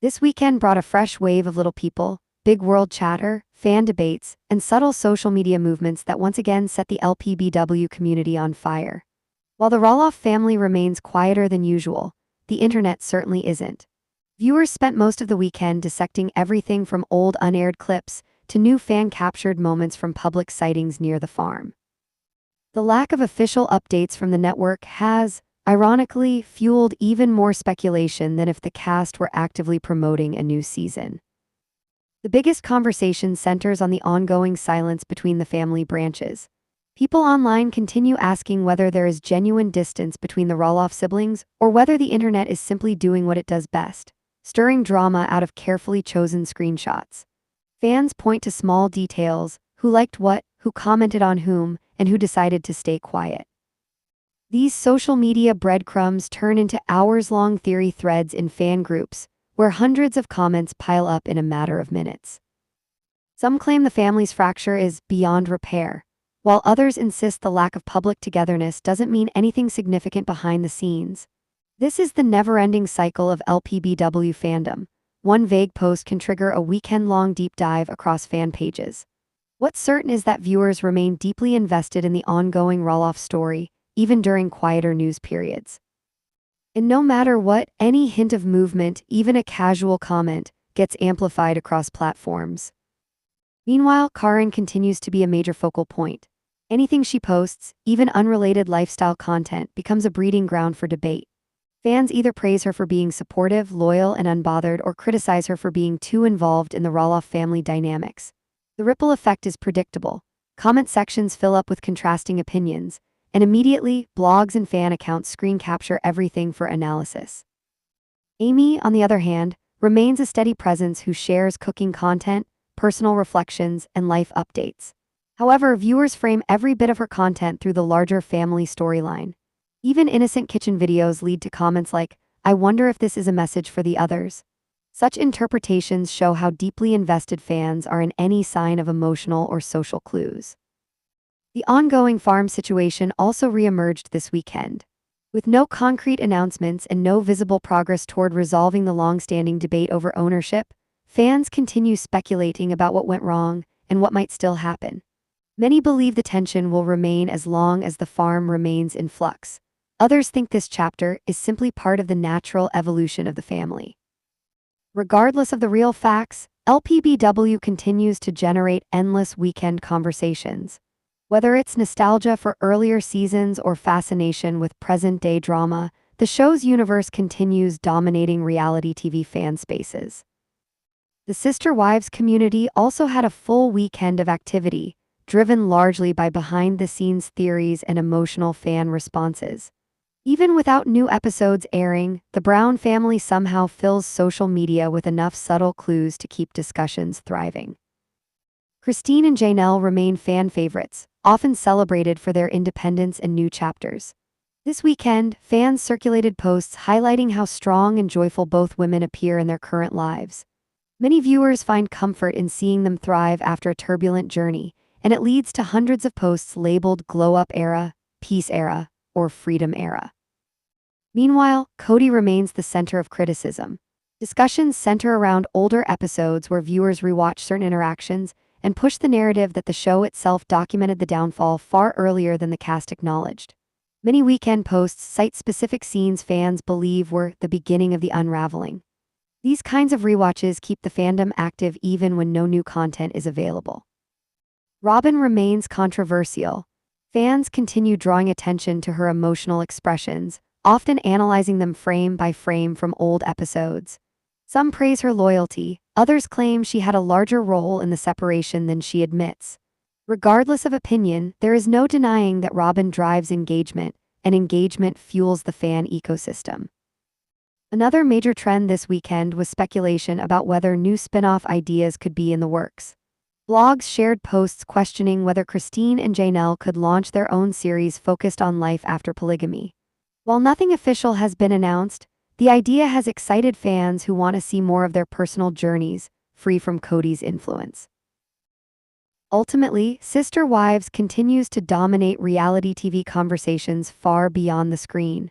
This weekend brought a fresh wave of little people, big world chatter, fan debates, and subtle social media movements that once again set the LPBW community on fire. While the Roloff family remains quieter than usual, the internet certainly isn't. Viewers spent most of the weekend dissecting everything from old unaired clips to new fan-captured moments from public sightings near the farm. The lack of official updates from the network has, ironically, fueled even more speculation than if the cast were actively promoting a new season. The biggest conversation centers on the ongoing silence between the family branches. People online continue asking whether there is genuine distance between the Roloff siblings or whether the internet is simply doing what it does best, stirring drama out of carefully chosen screenshots. Fans point to small details: who liked what, who commented on whom, and who decided to stay quiet. These social media breadcrumbs turn into hours-long theory threads in fan groups, where hundreds of comments pile up in a matter of minutes. Some claim the family's fracture is beyond repair, while others insist the lack of public togetherness doesn't mean anything significant behind the scenes. This is the never-ending cycle of LPBW fandom. One vague post can trigger a weekend-long deep dive across fan pages. What's certain is that viewers remain deeply invested in the ongoing Roloff story, even during quieter news periods. And no matter what, any hint of movement, even a casual comment, gets amplified across platforms. Meanwhile, Caryn continues to be a major focal point. Anything she posts, even unrelated lifestyle content, becomes a breeding ground for debate. Fans either praise her for being supportive, loyal, and unbothered, or criticize her for being too involved in the Roloff family dynamics. The ripple effect is predictable. Comment sections fill up with contrasting opinions, and immediately, blogs and fan accounts screen capture everything for analysis. Amy, on the other hand, remains a steady presence who shares cooking content, personal reflections, and life updates. However, viewers frame every bit of her content through the larger family storyline. Even innocent kitchen videos lead to comments like, "I wonder if this is a message for the others." Such interpretations show how deeply invested fans are in any sign of emotional or social clues. The ongoing farm situation also reemerged this weekend. With no concrete announcements and no visible progress toward resolving the long-standing debate over ownership, fans continue speculating about what went wrong and what might still happen. Many believe the tension will remain as long as the farm remains in flux. Others think this chapter is simply part of the natural evolution of the family. Regardless of the real facts, LPBW continues to generate endless weekend conversations. Whether it's nostalgia for earlier seasons or fascination with present-day drama, the show's universe continues dominating reality TV fan spaces. The Sister Wives community also had a full weekend of activity, driven largely by behind-the-scenes theories and emotional fan responses. Even without new episodes airing, the Brown family somehow fills social media with enough subtle clues to keep discussions thriving. Christine and Janelle remain fan favorites, often celebrated for their independence and new chapters. This weekend, fans circulated posts highlighting how strong and joyful both women appear in their current lives. Many viewers find comfort in seeing them thrive after a turbulent journey, and it leads to hundreds of posts labeled Glow Up Era, Peace Era, or Freedom Era. Meanwhile, Cody remains the center of criticism. Discussions center around older episodes where viewers rewatch certain interactions and push the narrative that the show itself documented the downfall far earlier than the cast acknowledged. Many weekend posts cite specific scenes fans believe were the beginning of the unraveling. These kinds of rewatches keep the fandom active even when no new content is available. Robyn remains controversial. Fans continue drawing attention to her emotional expressions, often analyzing them frame by frame from old episodes. Some praise her loyalty, others claim she had a larger role in the separation than she admits. Regardless of opinion, there is no denying that Robyn drives engagement, and engagement fuels the fan ecosystem. Another major trend this weekend was speculation about whether new spin-off ideas could be in the works. Blogs shared posts questioning whether Christine and Janelle could launch their own series focused on life after polygamy. While nothing official has been announced, the idea has excited fans who want to see more of their personal journeys, free from Cody's influence. Ultimately, Sister Wives continues to dominate reality TV conversations far beyond the screen.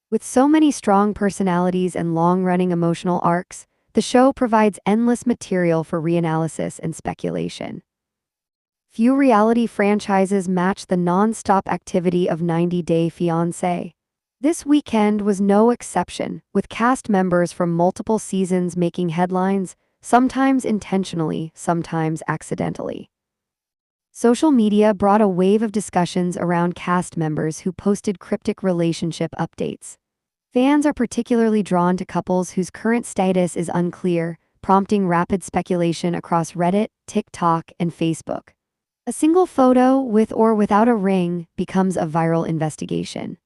With so many strong personalities and long-running emotional arcs, the show provides endless material for reanalysis and speculation. Few reality franchises match the non-stop activity of 90 Day Fiancé. This weekend was no exception, with cast members from multiple seasons making headlines, sometimes intentionally, sometimes accidentally. Social media brought a wave of discussions around cast members who posted cryptic relationship updates. Fans are particularly drawn to couples whose current status is unclear, prompting rapid speculation across Reddit, TikTok, and Facebook. A single photo, with or without a ring, becomes a viral investigation.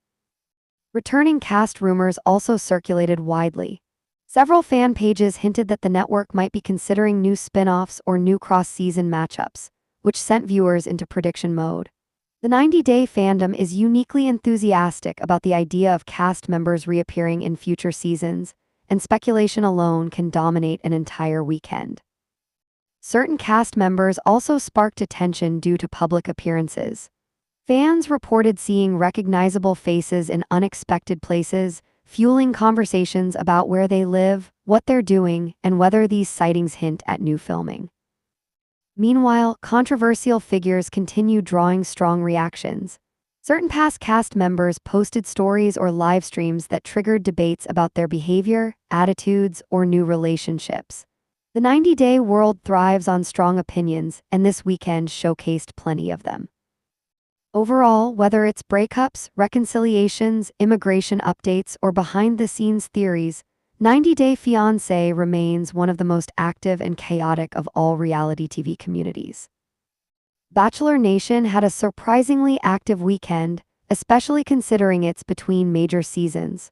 Returning cast rumors also circulated widely. Several fan pages hinted that the network might be considering new spin-offs or new cross-season matchups, which sent viewers into prediction mode. The 90 Day fandom is uniquely enthusiastic about the idea of cast members reappearing in future seasons, and speculation alone can dominate an entire weekend. Certain cast members also sparked attention due to public appearances. Fans reported seeing recognizable faces in unexpected places, fueling conversations about where they live, what they're doing, and whether these sightings hint at new filming. Meanwhile, controversial figures continue drawing strong reactions. Certain past cast members posted stories or live streams that triggered debates about their behavior, attitudes, or new relationships. The 90 Day world thrives on strong opinions, and this weekend showcased plenty of them. Overall, whether it's breakups, reconciliations, immigration updates, or behind-the-scenes theories, 90 Day Fiancé remains one of the most active and chaotic of all reality TV communities. Bachelor Nation had a surprisingly active weekend, especially considering it's between major seasons.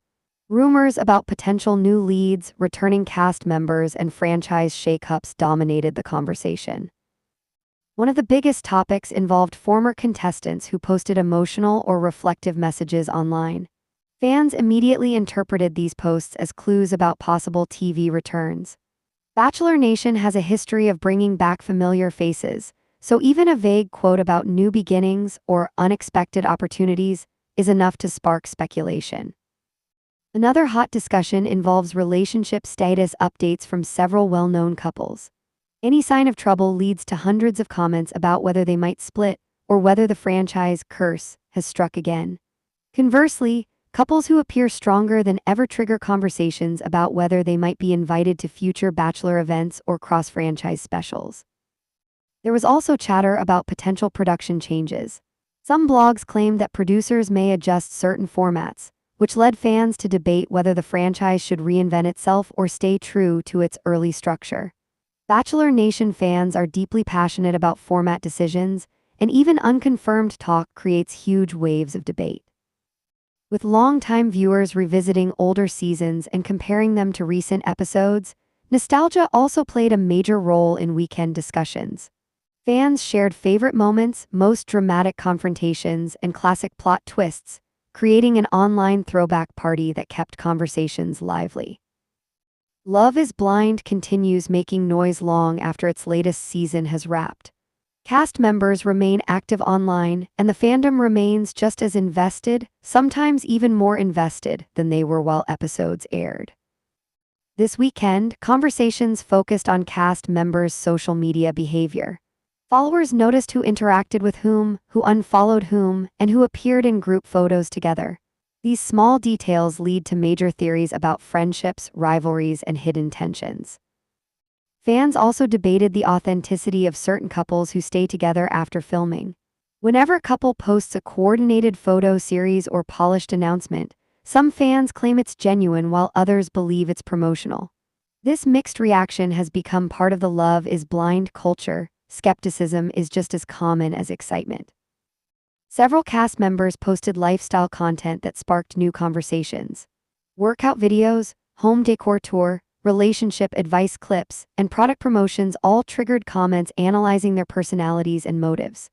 Rumors about potential new leads, returning cast members, and franchise shakeups dominated the conversation. One of the biggest topics involved former contestants who posted emotional or reflective messages online. Fans immediately interpreted these posts as clues about possible TV returns. Bachelor Nation has a history of bringing back familiar faces, so even a vague quote about new beginnings or unexpected opportunities is enough to spark speculation. Another hot discussion involves relationship status updates from several well-known couples. Any sign of trouble leads to hundreds of comments about whether they might split or whether the franchise curse has struck again. Conversely, couples who appear stronger than ever trigger conversations about whether they might be invited to future Bachelor events or cross-franchise specials. There was also chatter about potential production changes. Some blogs claimed that producers may adjust certain formats, which led fans to debate whether the franchise should reinvent itself or stay true to its early structure. Bachelor Nation fans are deeply passionate about format decisions, and even unconfirmed talk creates huge waves of debate. With longtime viewers revisiting older seasons and comparing them to recent episodes, nostalgia also played a major role in weekend discussions. Fans shared favorite moments, most dramatic confrontations, and classic plot twists, creating an online throwback party that kept conversations lively. Love is Blind continues making noise long after its latest season has wrapped. Cast members remain active online, and the fandom remains just as invested, sometimes even more invested, than they were while episodes aired. This weekend, conversations focused on cast members' social media behavior. Followers noticed who interacted with whom, who unfollowed whom, and who appeared in group photos together. These small details lead to major theories about friendships, rivalries, and hidden tensions. Fans also debated the authenticity of certain couples who stay together after filming. Whenever a couple posts a coordinated photo series or polished announcement, some fans claim it's genuine while others believe it's promotional. This mixed reaction has become part of the Love is Blind culture. Skepticism is just as common as excitement. Several cast members posted lifestyle content that sparked new conversations. Workout videos, home decor tour, relationship advice clips, and product promotions all triggered comments analyzing their personalities and motives.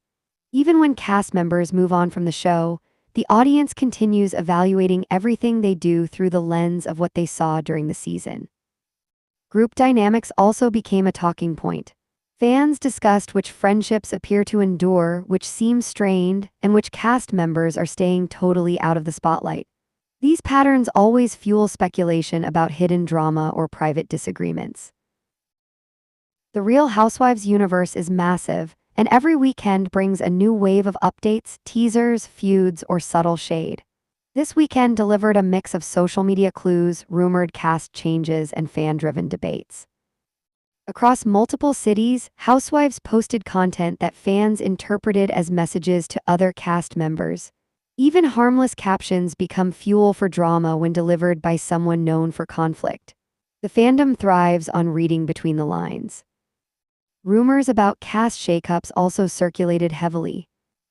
Even when cast members move on from the show, the audience continues evaluating everything they do through the lens of what they saw during the season. Group dynamics also became a talking point. Fans discussed which friendships appear to endure, which seem strained, and which cast members are staying totally out of the spotlight. These patterns always fuel speculation about hidden drama or private disagreements. The Real Housewives universe is massive, and every weekend brings a new wave of updates, teasers, feuds, or subtle shade. This weekend delivered a mix of social media clues, rumored cast changes, and fan-driven debates. Across multiple cities, housewives posted content that fans interpreted as messages to other cast members. Even harmless captions become fuel for drama when delivered by someone known for conflict. The fandom thrives on reading between the lines. Rumors about cast shakeups also circulated heavily.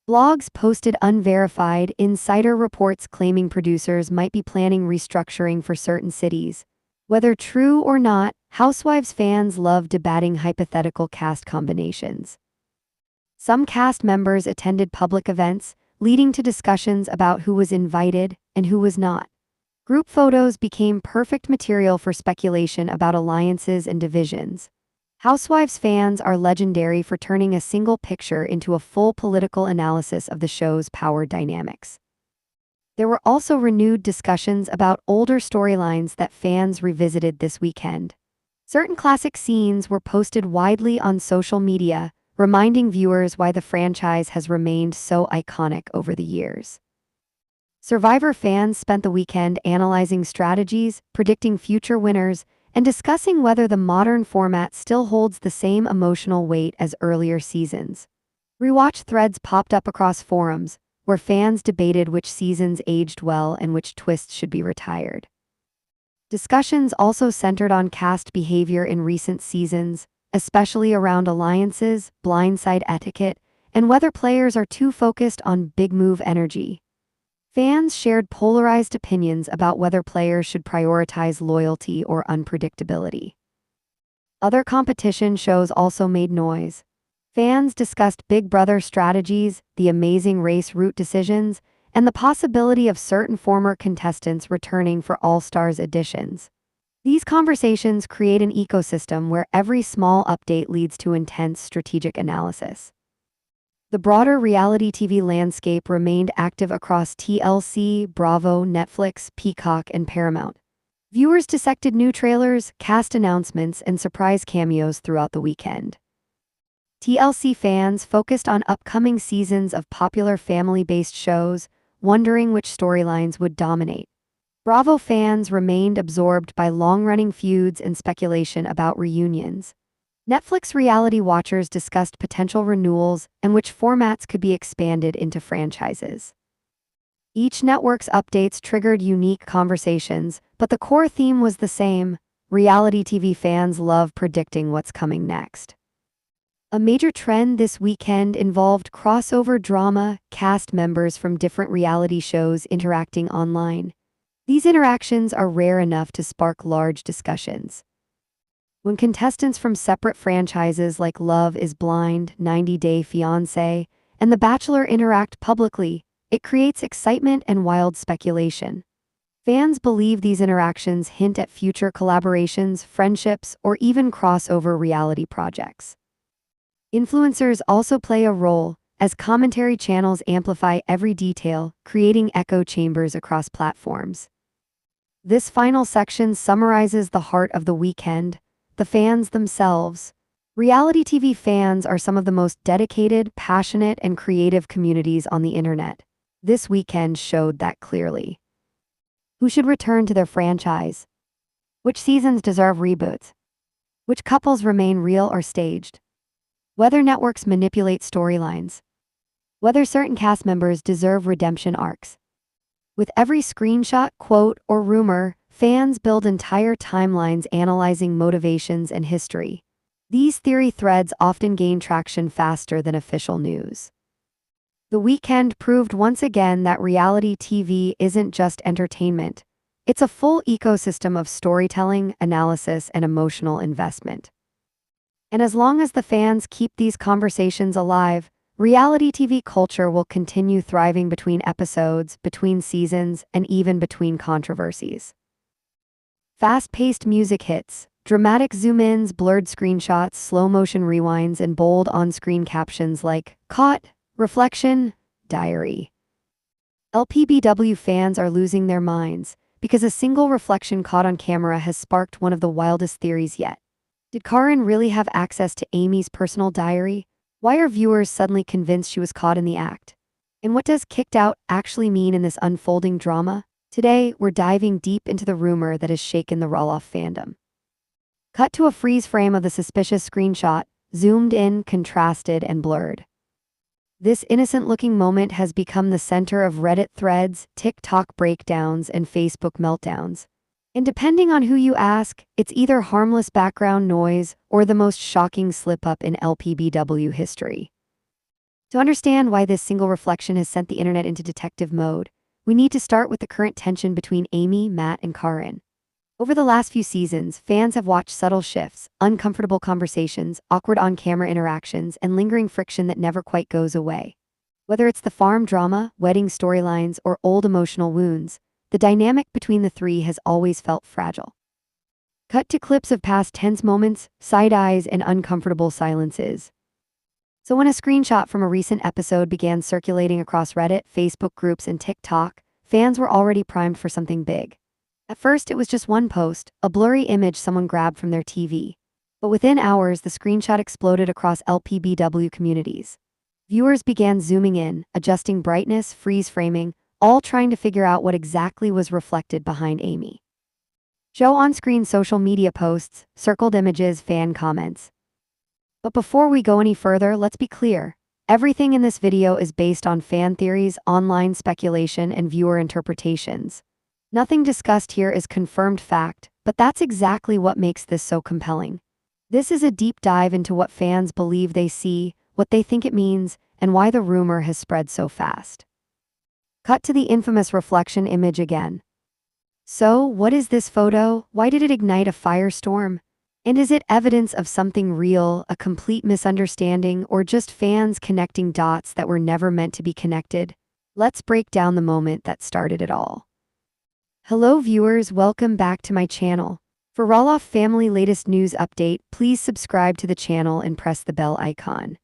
Blogs posted unverified, insider reports claiming producers might be planning restructuring for certain cities. Whether true or not, Housewives fans love debating hypothetical cast combinations. Some cast members attended public events, leading to discussions about who was invited and who was not. Group photos became perfect material for speculation about alliances and divisions. Housewives fans are legendary for turning a single picture into a full political analysis of the show's power dynamics. There were also renewed discussions about older storylines that fans revisited this weekend. Certain classic scenes were posted widely on social media, reminding viewers why the franchise has remained so iconic over the years. Survivor fans spent the weekend analyzing strategies, predicting future winners, and discussing whether the modern format still holds the same emotional weight as earlier seasons. Rewatch threads popped up across forums, where fans debated which seasons aged well and which twists should be retired. Discussions also centered on cast behavior in recent seasons, especially around alliances, blindside etiquette, and whether players are too focused on big move energy. Fans shared polarized opinions about whether players should prioritize loyalty or unpredictability. Other competition shows also made noise. Fans discussed Big Brother strategies, the Amazing Race route decisions, and the possibility of certain former contestants returning for All-Stars editions. These conversations create an ecosystem where every small update leads to intense strategic analysis. The broader reality TV landscape remained active across TLC, Bravo, Netflix, Peacock, and Paramount. Viewers dissected new trailers, cast announcements, and surprise cameos throughout the weekend. TLC fans focused on upcoming seasons of popular family-based shows, wondering which storylines would dominate. Bravo fans remained absorbed by long-running feuds and speculation about reunions. Netflix reality watchers discussed potential renewals and which formats could be expanded into franchises. Each network's updates triggered unique conversations, but the core theme was the same: reality TV fans love predicting what's coming next. A major trend this weekend involved crossover drama, cast members from different reality shows interacting online. These interactions are rare enough to spark large discussions. When contestants from separate franchises like Love is Blind, 90 Day Fiancé, and The Bachelor interact publicly, it creates excitement and wild speculation. Fans believe these interactions hint at future collaborations, friendships, or even crossover reality projects. Influencers also play a role, as commentary channels amplify every detail, creating echo chambers across platforms. This final section summarizes the heart of the weekend: the fans themselves. Reality TV fans are some of the most dedicated, passionate, and creative communities on the internet. This weekend showed that clearly. Who should return to their franchise? Which seasons deserve reboots? Which couples remain real or staged? Whether networks manipulate storylines. Whether certain cast members deserve redemption arcs. With every screenshot, quote, or rumor, fans build entire timelines analyzing motivations and history. These theory threads often gain traction faster than official news. The weekend proved once again that reality TV isn't just entertainment. It's a full ecosystem of storytelling, analysis, and emotional investment. And as long as the fans keep these conversations alive, reality TV culture will continue thriving between episodes, between seasons, and even between controversies. Fast-paced music hits, dramatic zoom-ins, blurred screenshots, slow-motion rewinds, and bold on-screen captions like "Caught," "Reflection," "Diary." LPBW fans are losing their minds because a single reflection caught on camera has sparked one of the wildest theories yet. Did Caryn really have access to Amy's personal diary? Why are viewers suddenly convinced she was caught in the act? And what does kicked out actually mean in this unfolding drama? Today, we're diving deep into the rumor that has shaken the Roloff fandom. Cut to a freeze frame of the suspicious screenshot, zoomed in, contrasted, and blurred. This innocent-looking moment has become the center of Reddit threads, TikTok breakdowns, and Facebook meltdowns. And depending on who you ask, it's either harmless background noise or the most shocking slip-up in LPBW history. To understand why this single reflection has sent the internet into detective mode, we need to start with the current tension between Amy, Matt, and Caryn. Over the last few seasons, fans have watched subtle shifts, uncomfortable conversations, awkward on-camera interactions, and lingering friction that never quite goes away. Whether it's the farm drama, wedding storylines, or old emotional wounds, the dynamic between the three has always felt fragile. Cut to clips of past tense moments, side eyes, and uncomfortable silences. So when a screenshot from a recent episode began circulating across Reddit, Facebook groups, and TikTok, fans were already primed for something big. At first, it was just one post, a blurry image someone grabbed from their TV. But within hours, the screenshot exploded across LPBW communities. Viewers began zooming in, adjusting brightness, freeze framing, all trying to figure out what exactly was reflected behind Amy. Show on-screen social media posts, circled images, fan comments. But before we go any further, let's be clear. Everything in this video is based on fan theories, online speculation, and viewer interpretations. Nothing discussed here is confirmed fact, but that's exactly what makes this so compelling. This is a deep dive into what fans believe they see, what they think it means, and why the rumor has spread so fast. Cut to the infamous reflection image again. So, what is this photo? Why did it ignite a firestorm? And is it evidence of something real, a complete misunderstanding, or just fans connecting dots that were never meant to be connected? Let's break down the moment that started it all. Hello viewers, welcome back to my channel. For Roloff Family latest news update, please subscribe to the channel and press the bell icon.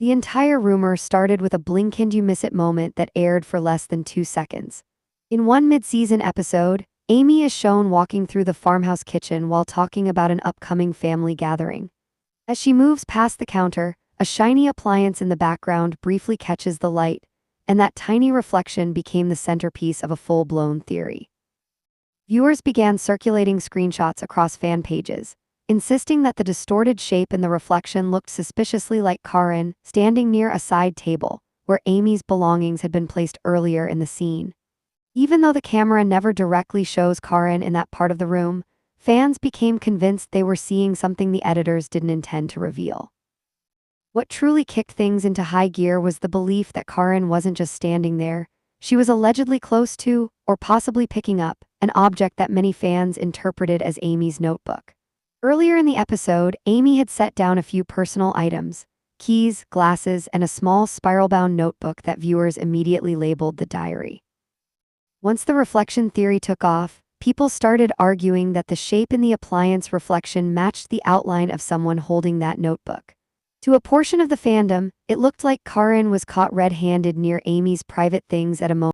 The entire rumor started with a blink and you miss it moment that aired for less than 2 seconds. In one mid-season episode, Amy is shown walking through the farmhouse kitchen while talking about an upcoming family gathering. As she moves past the counter, a shiny appliance in the background briefly catches the light, and that tiny reflection became the centerpiece of a full-blown theory. Viewers began circulating screenshots across fan pages, insisting that the distorted shape in the reflection looked suspiciously like Caryn standing near a side table, where Amy's belongings had been placed earlier in the scene. Even though the camera never directly shows Caryn in that part of the room, fans became convinced they were seeing something the editors didn't intend to reveal. What truly kicked things into high gear was the belief that Caryn wasn't just standing there, she was allegedly close to, or possibly picking up, an object that many fans interpreted as Amy's notebook. Earlier in the episode, Amy had set down a few personal items, keys, glasses, and a small spiral-bound notebook that viewers immediately labeled the diary. Once the reflection theory took off, people started arguing that the shape in the appliance reflection matched the outline of someone holding that notebook. To a portion of the fandom, it looked like Caryn was caught red-handed near Amy's private things at a moment